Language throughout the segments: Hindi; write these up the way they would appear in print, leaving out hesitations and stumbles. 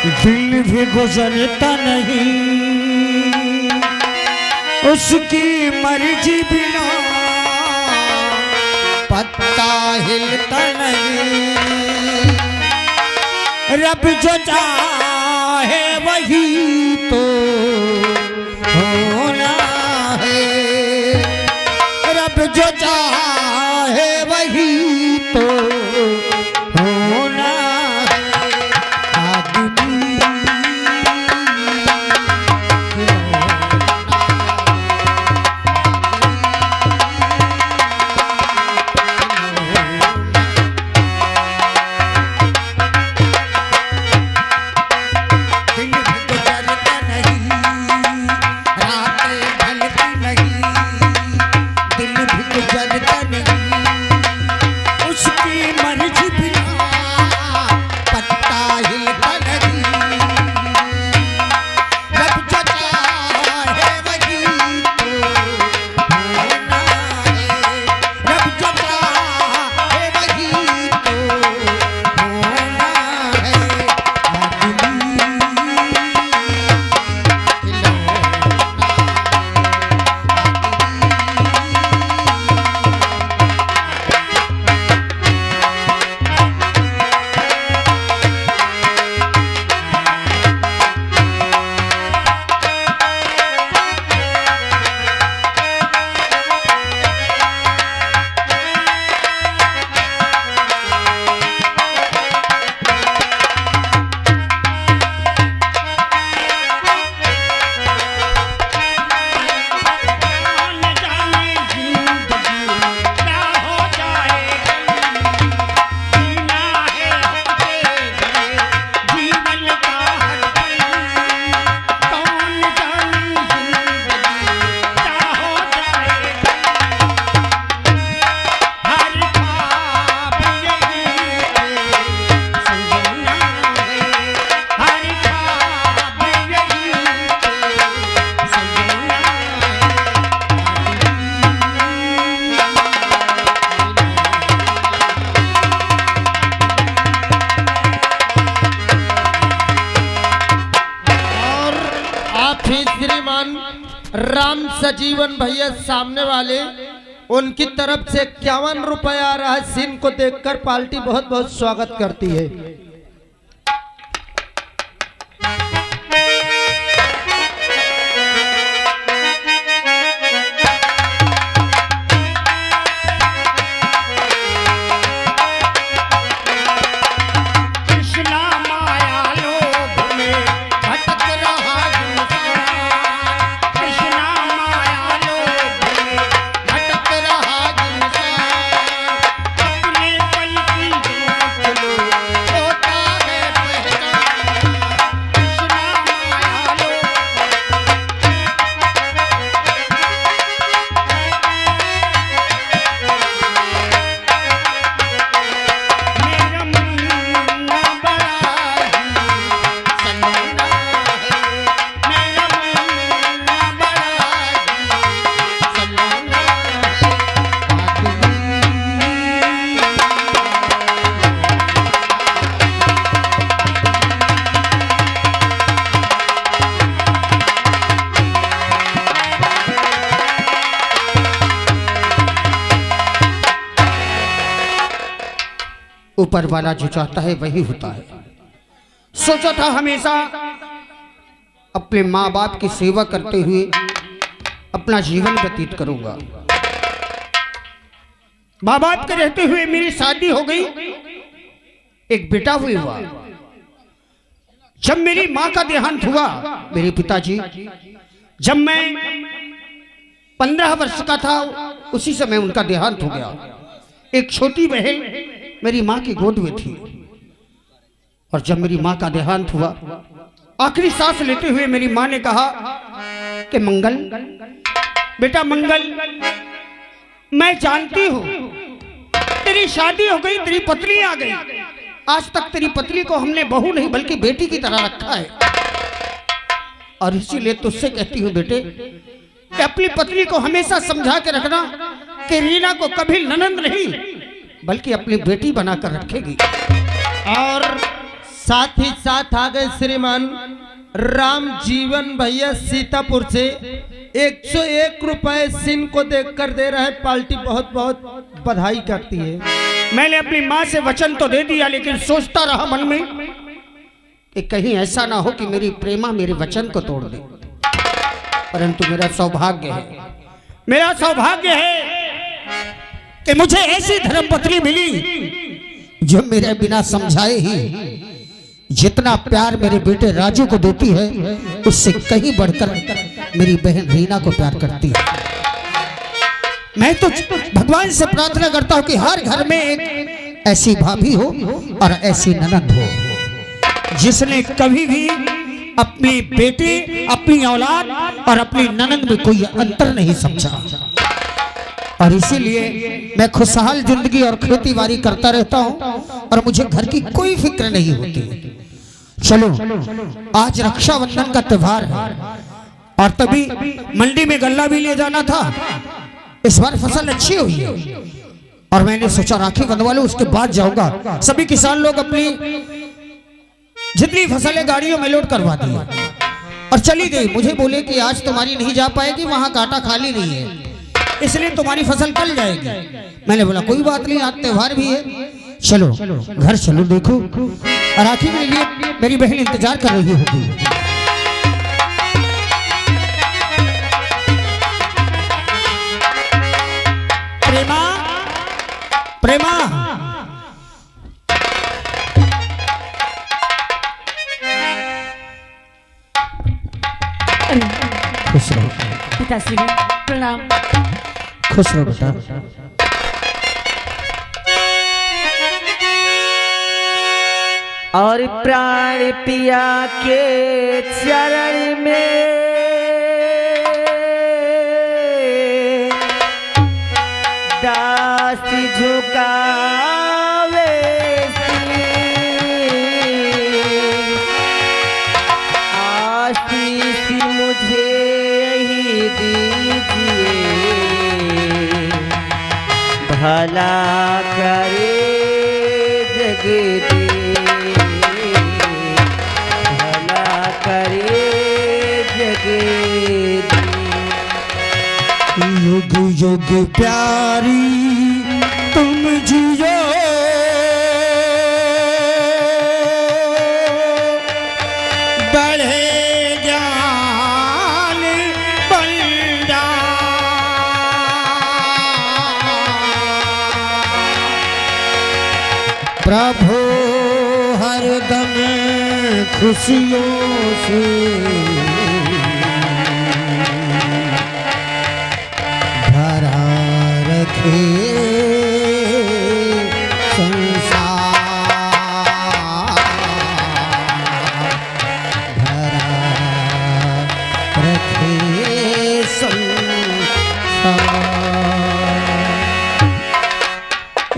दिल भी गुजरता नहीं उसकी मर्जी बिना, पत्ता हिलता नहीं। रब जो चाहे वही तो होना है, रब जो चाहे वही तो होना है। आदमी राम सजीवन भैया सामने वाले उनकी तरफ से 51 रुपए आ रहा है। सीन को देखकर पार्टी बहुत बहुत स्वागत करती है। ऊपर वाला जो चाहता है वही होता है। सोचा था हमेशा अपने माँ बाप की सेवा करते हुए अपना जीवन व्यतीत करूंगा। माँ बाप के रहते हुए मेरी शादी हो गई, एक बेटा हुआ। जब मेरी माँ का देहांत हुआ, मेरे पिताजी, जब मैं 15 वर्ष का था उसी समय उनका देहांत हो गया। एक छोटी बहन मेरी माँ की गोद में थी और जब मेरी माँ का देहांत हुआ, आखिरी सांस लेते हुए मेरी माँ ने कहा कि मंगल, बेटा मंगल, मैं जानती हूँ तेरी शादी हो गई, तेरी पत्नी आ गई, आज तक तेरी पत्नी को हमने बहू नहीं बल्कि बेटी की तरह रखा है और इसीलिए तुझसे कहती हूँ बेटे कि अपनी पत्नी को हमेशा समझा के रखना कि रीना को कभी ननंद नहीं बल्कि अपनी बेटी बनाकर रखेगी। और साथ ही साथ आ गए श्रीमान राम जीवन भैया सीतापुर से 101 रुपए सिन को देखकर दे रहे हैं। पार्टी बहुत बहुत बधाई करती है। मैंने अपनी माँ से वचन तो दे दिया, लेकिन सोचता रहा मन में कि कहीं ऐसा ना हो कि मेरी प्रेमा मेरे वचन को तोड़ दे। परंतु मेरा सौभाग्य है कि मुझे ऐसी धर्मपत्नी मिली जो मेरे बिना समझाए ही जितना प्यार मेरे बेटे राजू को देती है उससे कहीं बढ़कर मेरी बहन रीना को प्यार करती है। मैं तो भगवान से प्रार्थना करता हूं कि हर घर में एक ऐसी भाभी हो और ऐसी ननद हो जिसने कभी भी अपने बेटे, अपनी औलाद और अपनी ननद में कोई अंतर नहीं समझा। और इसीलिए मैं खुशहाल जिंदगी और खेती बाड़ी करता रहता हूं और मुझे घर की कोई फिक्र नहीं होती। चलो, आज रक्षाबंधन का त्योहार है और तभी मंडी में गल्ला भी ले जाना था। इस बार फसल अच्छी हुई है और मैंने सोचा राखी बंधवा लूं, उसके बाद जाऊंगा। सभी किसान लोग अपनी जितनी फसलें गाड़ियों में लोड करवा दी और चली गई। मुझे बोले कि आज तुम्हारी नहीं जा पाएगी, वहां कांटा खाली नहीं है, इसलिए तुम्हारी फसल कल जाएगी। मैंने बोला कोई बात नहीं, आज त्योहार भी है, चलो घर चलो। देखो राखी के लिए मेरी बहन इंतजार कर रही होगी। प्रेमा, प्रेमा, खुश रहो पिताश्री, प्रणाम। खुश रहो बेटा। और प्राण पिया के चरण में दास झुकावे आशीष मुझे यही दीजिए, भला करे जगदीश, युग युग प्यारी तुम जियो, बढ़े ज्ञान बन जा, प्रभु हरदम खुशियों से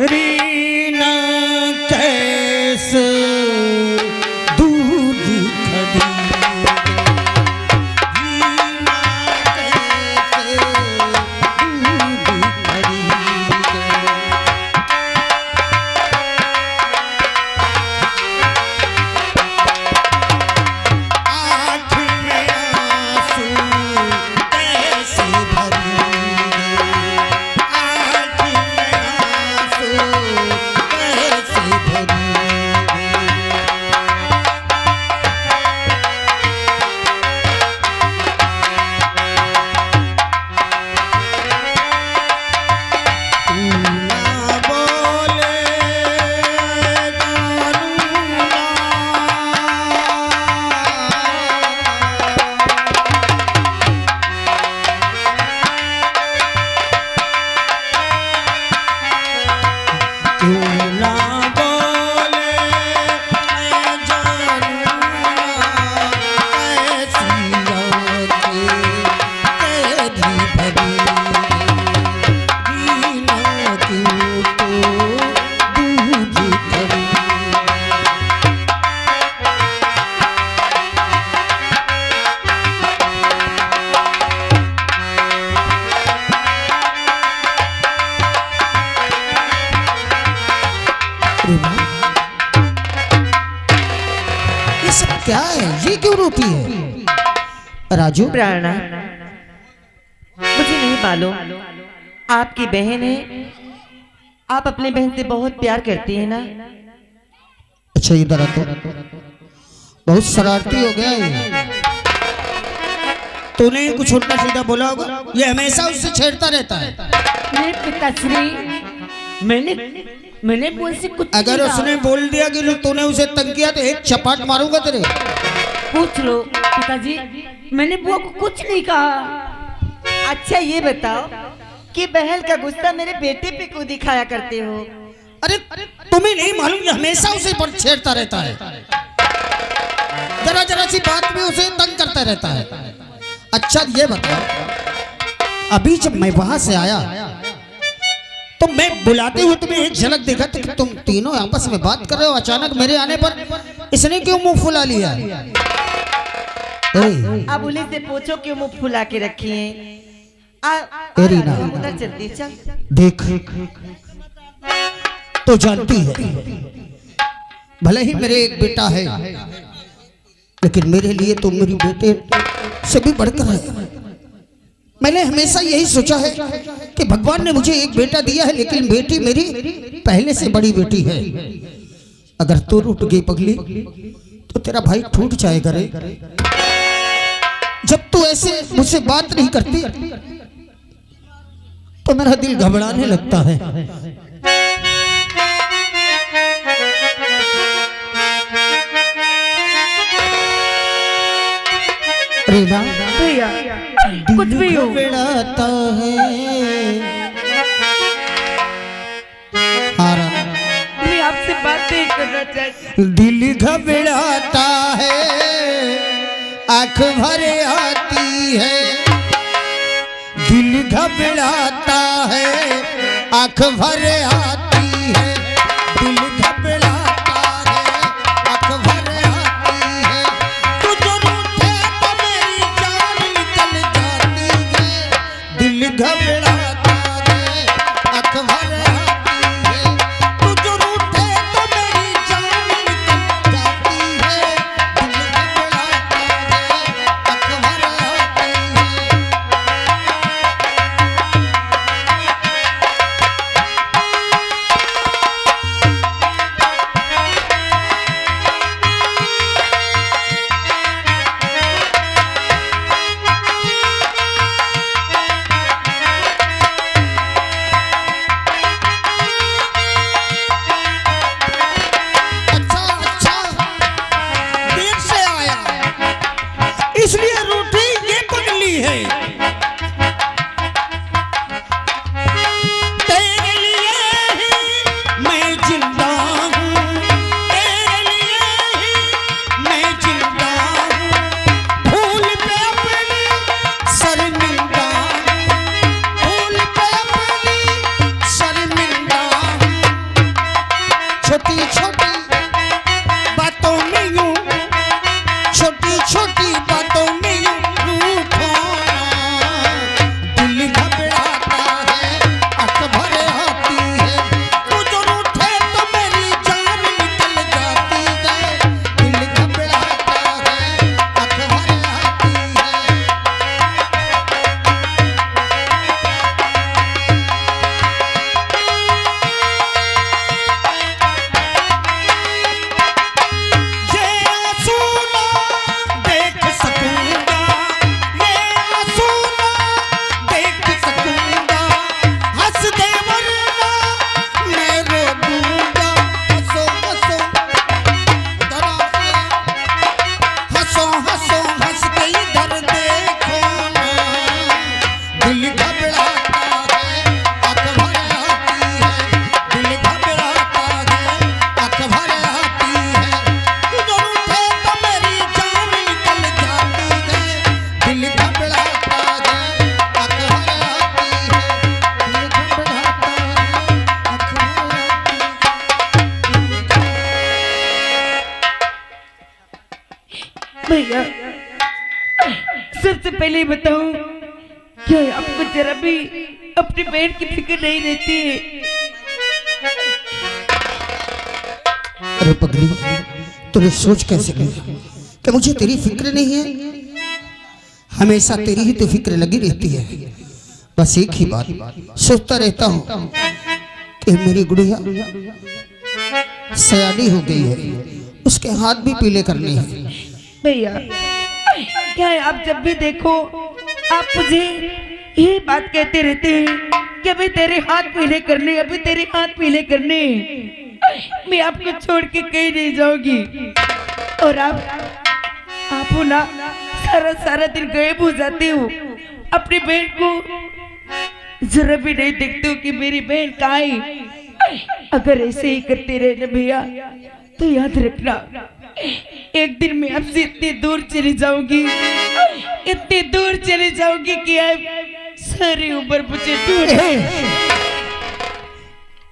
रीना कैसे दूर खड़ी, रीना कैसे दूर खड़ी, क्या है? ये क्यों रोती है? राजू प्राणा, मुझे नहीं मालूम, आपकी बहन है, आप अपनी बहन से बहुत प्यार करती है ना? अच्छा इधर आ, तो बहुत शरारती हो गया ये। तूने कुछ उल्टा सीधा बोला होगा, ये हमेशा उससे छेड़ता रहता है। नहीं पिताश्री, मैंने वो से कुछ अगर नहीं कहा। उसने बोल दिया कि तूने उसे तंग किया तो एक चपाट मारूंगा तेरे। पूछ लो पिताजी, मैंने बुआ को कुछ नहीं कहा। अच्छा ये बताओ कि बहन का गुस्सा मेरे बेटे पे क्यों दिखाया करते हो? अरे तुम्हें नहीं मालूम, ये हमेशा उसे पर छेड़ता रहता है, जरा जरा सी बात में उसे तंग करता रहता है। अच्छा ये बताओ, अभी जब मैं वहां से आया तो मैं बुलाते हुए तुम्हें एक झलक देखा तो तुम तीनों आपस में बात कर रहे हो। अचानक मेरे आने पर इसने क्यों मुंह फुला लिया? अब उन्हीं से पूछो क्यों मुंह फुला के रखी है। रीना, उधर चलती चल। देख तो जानती है, भले ही मेरे एक बेटा है लेकिन मेरे लिए तो मेरी बेटे से भी बढ़कर है। मैंने हमेशा यही सोचा है कि भगवान ने मुझे एक बेटा दिया है लेकिन बेटी मेरी पहले से बड़ी बेटी है। अगर तू रूठ गई पगली तो तेरा भाई टूट जाएगा रे। जब तू ऐसे मुझसे बात नहीं करती तो मेरा दिल घबराने लगता है। रीना, भैया कुछ भी हो, घबराता है। आरा, मैं आपसे बात नहीं करना चाहती। दिल घबराता है, आंख भर आती है। दिल घबराता है, आंख भर आती है। दिल घबराता है, आंख भर आती है। तू जो रूठे तो मेरी जान निकल जाती है। दिल घबराता है, आंख भर आती है। तू जो रूठे तो मेरी जान निकल जाती है। दिल घबराता है, आंख भर आती है। अच्छा अच्छा, देर से आया इसलिए रोटी ये पगली है। तेरे लिए ही मैं जिंदा हूँ, तेरे लिए ही मैं जिंदा हूँ। फूल पे अपनी शर्मिंदा हूँ, फूल पे अपनी शर्मिंदा हूँ। छोटी छोटी बातों में यूं, छोटी छोटी बातों में यूं रूठो ना। दिल घबराता है, आंख भर आती है। तू जो रूठे तो मेरी जान निकल जाती है। दिल घबराता है, आंख भर आती है। ये आंसू ना देख सकूंगा, ये आंसू ना देख सकूंगा। हंस दे वरना मैं रो दूंगा। हंसो हंसो इधर आओ, हंसो हंसो हंस के इधर देखो ना। दिल घबराता है, आंख भर आती है। दिल घबराता है, आंख भर आती है। तू जो रूठे तो मेरी जान निकल जाती है। दिल घबराता है, आंख भर आती है। दिल घबराता है, आंख भर आती है। भैया सबसे पहले बताऊं, क्या आपको जरा भी अपनी बहन की फिक्र नहीं रहती है? अरे पगली, तूने सोच कैसे की? कि मुझे तेरी फिक्र नहीं है? हमेशा तेरी ही तो फिक्र लगी रहती है। बस एक ही बात सोचता रहता हूँ कि मेरी गुड़िया सयानी हो गई है, उसके हाथ भी पीले करने हैं। भैया क्या है, आप जब भी देखो आप मुझे यही बात कहते रहते हैं कि अभी तेरे हाथ पीले करने, अभी तेरे हाथ पीले करने। मैं आपको छोड़ के कहीं नहीं जाऊंगी। और आप हो ना सारा सारा दिन गायब हो जाते हो, अपनी बहन को जरा भी नहीं देखते हो कि मेरी बहन कहाँ है। अगर ऐसे ही करते रहे ना भैया तो याद रखना एक दिन मैं आपसे इतनी दूर चली जाऊंगी, इतनी दूर चली जाऊंगी कि आप सारी उम्र मुझे ढूंढ।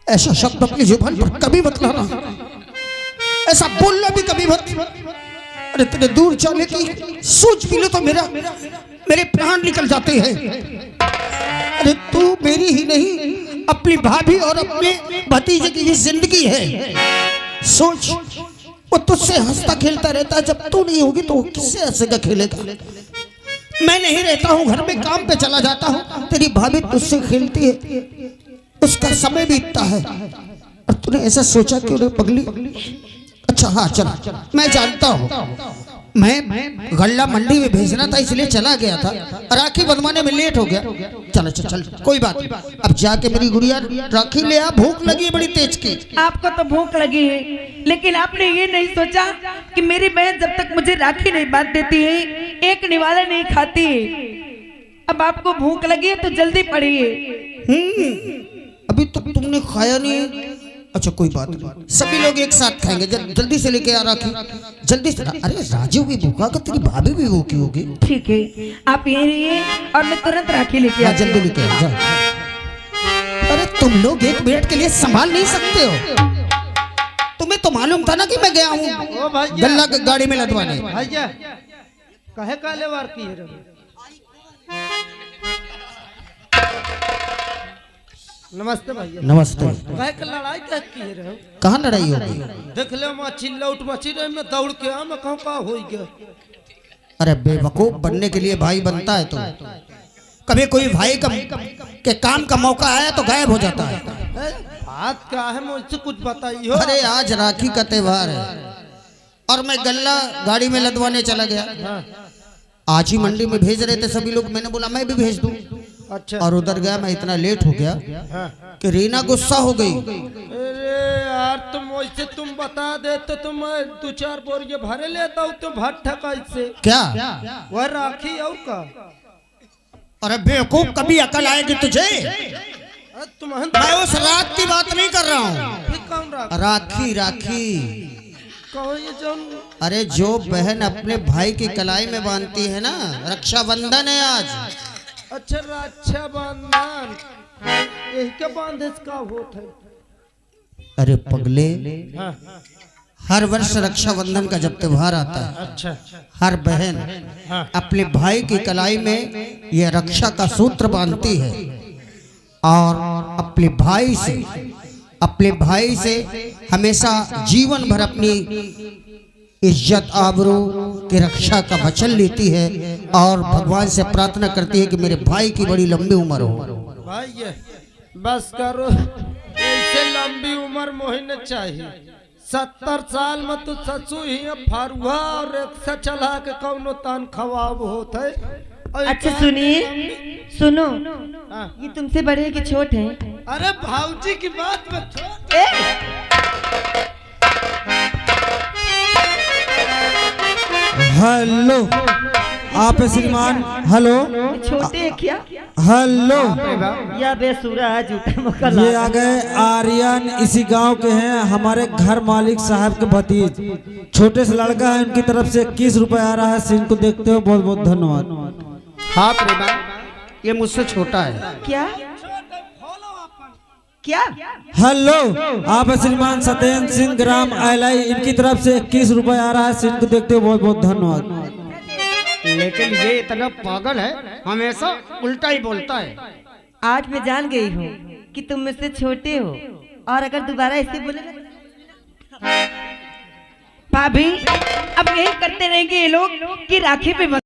ऐसा शब्द अपनी जुबान पर कभी मत लाना, ऐसा बोलना भी कभी मत। अरे तेरे दूर जाने की सोच भी लो तो मेरे प्राण निकल जाते हैं। अरे तू मेरी ही नहीं, अपनी भाभी और अपने भतीजे की जिंदगी है। सोच, वो तुझसे हंसता खेलता रहता है, जब तू नहीं होगी तो वो किससे हंसेगा खेलेगा? मैं नहीं रहता हूँ, घर में काम पे चला जाता हूँ, तेरी भाभी तुझसे खेलती है, उसका समय बीतता है और तूने ऐसा सोचा कि उन्हें पगली। अच्छा हाँ चल, मैं जानता हूँ, मैं गल्ला मंडी में भेजना था इसलिए चला गया था, राखी बंधवाने में लेट हो गया। चल चल चल कोई बात नहीं, अब जाके मेरी गुड़िया राखी ले आ, भूख लगी है बड़ी तेज की। आपको तो भूख लगी है, लेकिन आपने ये नहीं सोचा कि मेरी बहन जब तक मुझे राखी नहीं बांध देती है, एक निवाला नहीं खाती है। अब आपको भूख लगी है तो जल्दी पड़िए। अभी तक तुमने खाया नहीं? अच्छा कोई बात नहीं, सभी लोग एक साथ खाएंगे। जल्दी से लेके आ राखी, जल्दी से। अरे राजू भी भूखा का, तेरी भाभी भी भूखी होगी। ठीक है, आप यहीं रहिए और मैं तुरंत राखी लेके हाँ आती हूँ। जल्दी लेके आ जा। अरे तुम लोग एक मिनट के लिए संभाल नहीं सकते हो? तुम्हें तो मालूम था ना कि मैं गया हूँ गल्ला की गाड़ी में लदवाने। भैया कहे काले वार की है? नमस्ते भैया। नमस्ते। कहे का लड़ाई क्या की है? कहाँ लड़ाई हो गई? देख ले मच्छी लौट मच्छी रहे, मैं दौड़ के आ, मैं कहूँ कहाँ हो गया। अरे बेवकूफ बनने के लिए भाई बनता है तो कभी कोई भाई के काम का मौका आया तो गायब हो जाता है। बात क्या है मुझसे कुछ बताइए। अरे आज राखी का त्योहार है और मैं गल्ला गाड़ी में लदवाने चला गया। आज ही मंडी में भेज रहे थे सभी लोग, मैंने बोला मैं भी भेज दूं। अच्छा। और उधर गया, मैं इतना लेट हो गया कि रीना गुस्सा हो गई। अरे यार तुम वैसे तुम बता दे तो तुम 2-4 बोरिया भरे लेता हूँ तो भट्टा कैसे? क्या वह राखी और का? अरे बेवकूफ, कभी अकल आएगी तुझे? तुम मैं उस रात की बात नहीं कर रहा हूँ। कौन राखी राखी कहो ये जौन? अरे जो बहन अपने भाई की कलाई में बांधती है ना, रक्षाबंधन है आज। अच्छा रक्षाबंधन, यही के बांधे का होता है? अरे पगले, हर वर्ष रक्षाबंधन का जब त्योहार आता है, अच्छा, हर बहन अपने भाई की कलाई में यह रक्षा का सूत्र बांधती है और अपने भाई से हमेशा जीवन भर अपनी इज्जत आबरू की रक्षा का वचन लेती है और भगवान से प्रार्थना करती है कि मेरे भाई की बड़ी लंबी उम्र हो। भाई ये बस करो, ऐसे लंबी उम्र मोहिने चाहिए। 70 साल में तो ससु ही फारुआ और रिक्शा चला के कौनो तान खवाब होता है। अच्छा सुनिए, सुनो, हाँ। ये तुमसे बड़े कि छोट है? अरे भाऊजी की बात मत छोड़। हेलो आप श्रीमान, हेलो छोटे है क्या? हेलो, या बेसुरा है जूते मकल। ये आ गए आर्यन, इसी गांव के हैं, हमारे घर मालिक साहब के भतीज। छोटे से लड़का है, उनकी तरफ से 21 रुपए आ रहा है। सीन को देखते हो, बहुत बहुत धन्यवाद। हाँ प्रेमा, ये मुझसे छोटा है। क्या क्या? हेलो आप श्रीमान सत्येंद्र सिंह ग्राम आयलाई, इनकी तरफ से 21 रुपए आ रहा है। सीन को देखते हो, बहुत बहुत धन्यवाद। लेकिन ये इतना पागल है, हमेशा उल्टा ही बोलता है। आज मैं जान गई हूँ कि तुम मुझसे छोटे हो, और अगर दोबारा ऐसे बोले भाभी अब यही करते रहेंगे ये लोग कि राखी पे